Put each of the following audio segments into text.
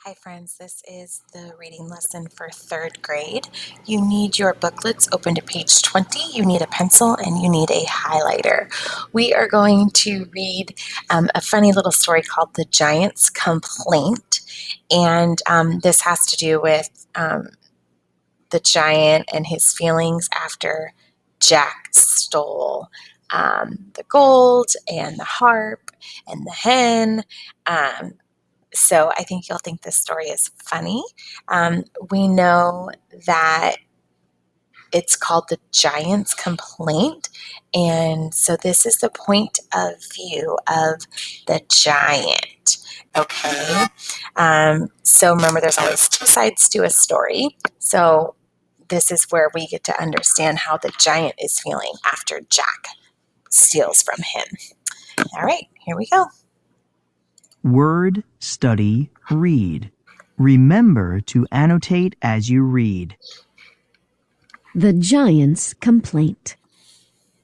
Hi friends, this is the reading lesson for third grade. You need your booklets open to page 20, you need a pencil, and you need a highlighter. We are going to read a funny little story called The Giant's Complaint, and this has to do with the giant and his feelings after Jack stole the gold and the harp and the hen. So I think you'll think this story is funny. We know that it's called The Giant's Complaint. And so this is the point of view of the giant. Okay. So remember, there's always two sides to a story. So this is where we get to understand how the giant is feeling after Jack steals from him. All right, here we go. Word, study, read. Remember to annotate as you read. The Giant's Complaint.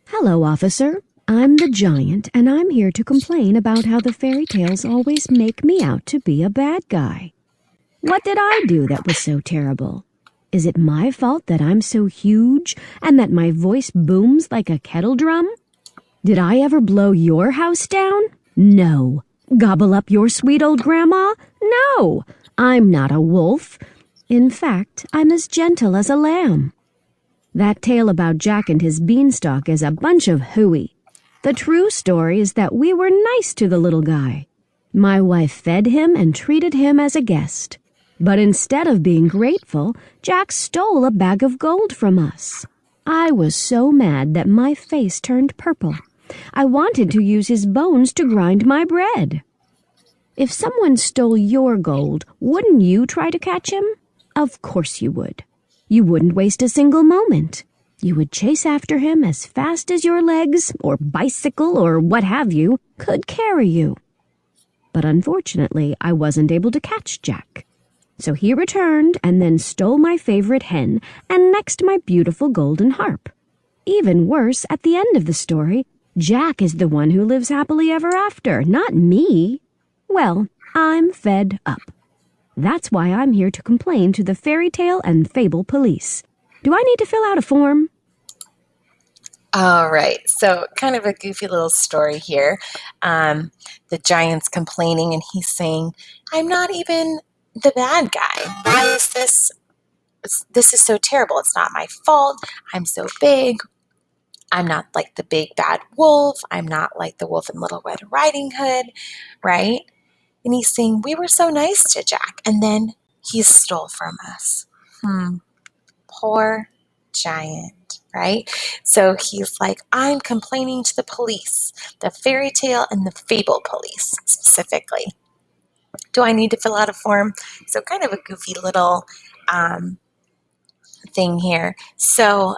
Hello, officer. I'm the giant, and I'm here to complain about how the fairy tales always make me out to be a bad guy. What did I do that was so terrible? Is it my fault that I'm so huge and that my voice booms like a kettle drum? Did I ever blow your house down? No. Gobble up your sweet old grandma? No. I'm not a wolf. In fact, I'm as gentle as a lamb. That tale about Jack and his beanstalk is a bunch of hooey. The true story is that we were nice to the little guy. My wife fed him and treated him as a guest. But instead of being grateful, Jack stole a bag of gold from us. I was so mad that my face turned purple. I wanted to use his bones to grind my bread. If someone stole your gold, wouldn't you try to catch him? Of course you would. You wouldn't waste a single moment. You would chase after him as fast as your legs, or bicycle, or what have you, could carry you. But unfortunately, I wasn't able to catch Jack. So he returned and then stole my favorite hen and next my beautiful golden harp. Even worse, at the end of the story, Jack is the one who lives happily ever after, not me. Well, I'm fed up. That's why I'm here to complain to the fairy tale and fable police. Do I need to fill out a form? All right, so kind of a goofy little story here. The giant's complaining and he's saying, I'm not even the bad guy. Why is this? This is so terrible. It's not my fault. I'm so big. I'm not like the big bad wolf. I'm not like the wolf in Little Red Riding Hood, right? And he's saying, we were so nice to Jack, and then he stole from us. Poor giant, right? So he's like, I'm complaining to the police, the fairy tale and the fable police specifically. Do I need to fill out a form? So kind of a goofy little thing here. So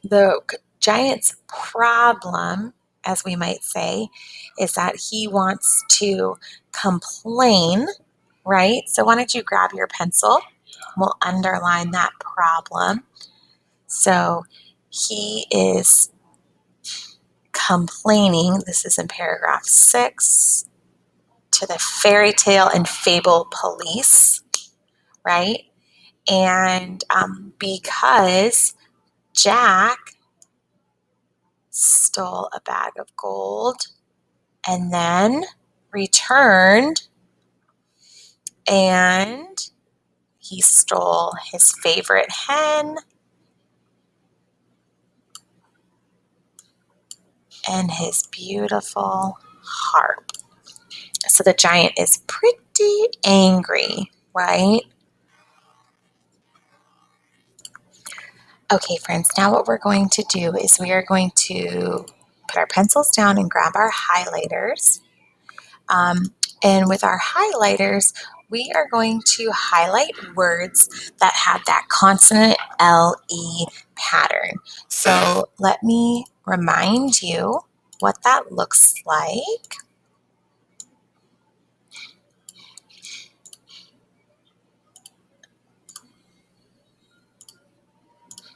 the giant's problem, as we might say, is that he wants to complain, right? So why don't you grab your pencil? We'll underline that problem. So he is complaining, this is in paragraph 6, to the fairy tale and fable police, right? And because Jack stole a bag of gold and then returned and he stole his favorite hen and his beautiful harp. So the giant is pretty angry, right? Okay, friends, now what we're going to do is we are going to put our pencils down and grab our highlighters. And with our highlighters, we are going to highlight words that have that consonant LE pattern. So let me remind you what that looks like.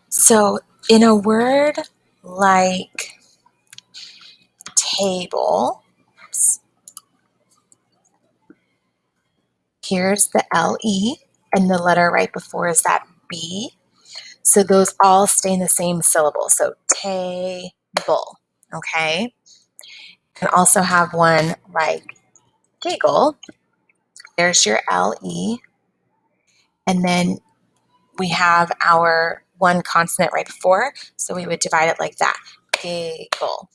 So in a word like table, Here's the LE, and the letter right before is that B. So those all stay in the same syllable. So table, okay? You can also have one like giggle. There's your LE, and then we have our one consonant right before, so we would divide it like that, giggle.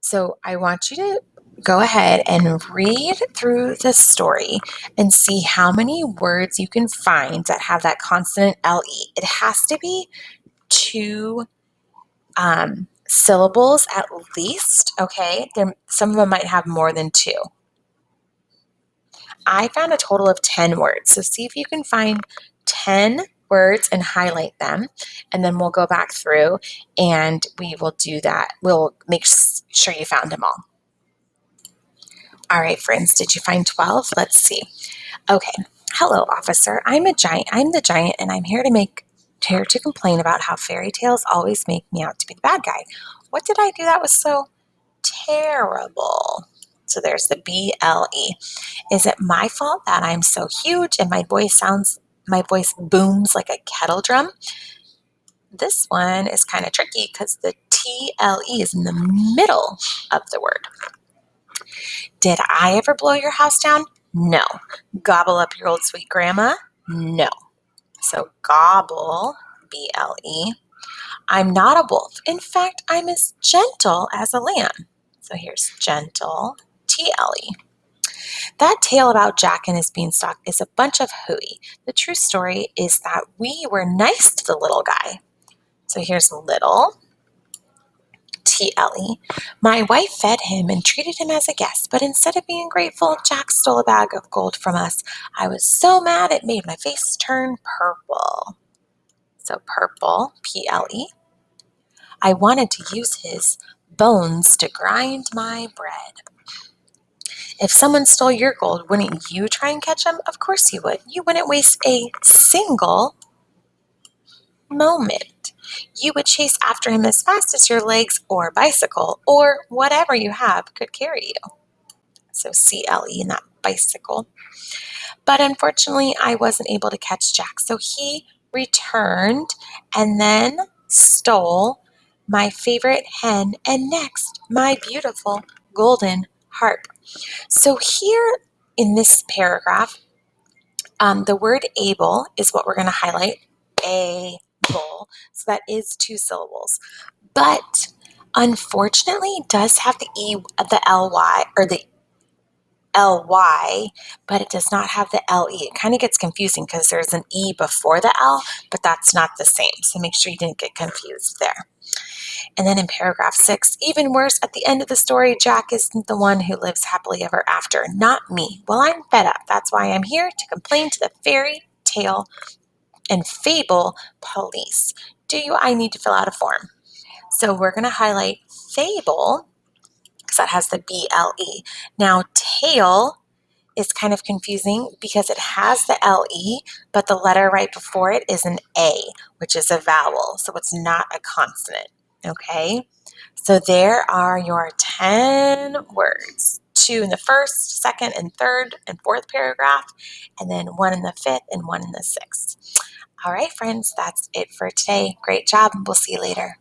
So I want you to go ahead and read through the story and see how many words you can find that have that consonant LE. It has to be two syllables at least, okay? Some of them might have more than two. I found a total of 10 words, so see if you can find 10 words and highlight them, and then we'll go back through and we will do that. We'll make sure you found them all. All right, friends, did you find 12? Let's see. Okay. Hello, officer. I'm the giant, and I'm here to complain about how fairy tales always make me out to be the bad guy. What did I do that was so terrible? So there's the BLE. Is it my fault that I'm so huge and my voice booms like a kettle drum? This one is kind of tricky because the TLE is in the middle of the word. Did I ever blow your house down? No. Gobble up your old sweet grandma? No. So gobble, BLE. I'm not a wolf. In fact, I'm as gentle as a lamb. So here's gentle, TLE. That tale about Jack and his beanstalk is a bunch of hooey. The true story is that we were nice to the little guy. So here's little, TLE. My wife fed him and treated him as a guest, but instead of being grateful, Jack stole a bag of gold from us. I was so mad it made my face turn purple. So purple, PLE. I wanted to use his bones to grind my bread. If someone stole your gold, wouldn't you try and catch them? Of course you would. You wouldn't waste a single moment. You would chase after him as fast as your legs or bicycle or whatever you have could carry you. So CLE in that bicycle. But unfortunately, I wasn't able to catch Jack. So he returned and then stole my favorite hen and next my beautiful golden harp. So here in this paragraph, the word able is what we're going to highlight. Able. So that is two syllables. But unfortunately, it does have the E, the LY, or the LY, but it does not have the LE. It kind of gets confusing because there's an E before the L, but that's not the same. So make sure you didn't get confused there. And then in paragraph 6, even worse, at the end of the story, Jack isn't the one who lives happily ever after, not me. Well, I'm fed up. That's why I'm here to complain to the fairy tale and fable police. I need to fill out a form. So we're going to highlight fable because that has the BLE. Now, tale is kind of confusing because it has the LE, but the letter right before it is an A, which is a vowel, so it's not a consonant, okay? So there are your 10 words, 2 in the first, second, and third, and fourth paragraph, and then 1 in the fifth and 1 in the sixth. All right, friends, that's it for today. Great job, and we'll see you later.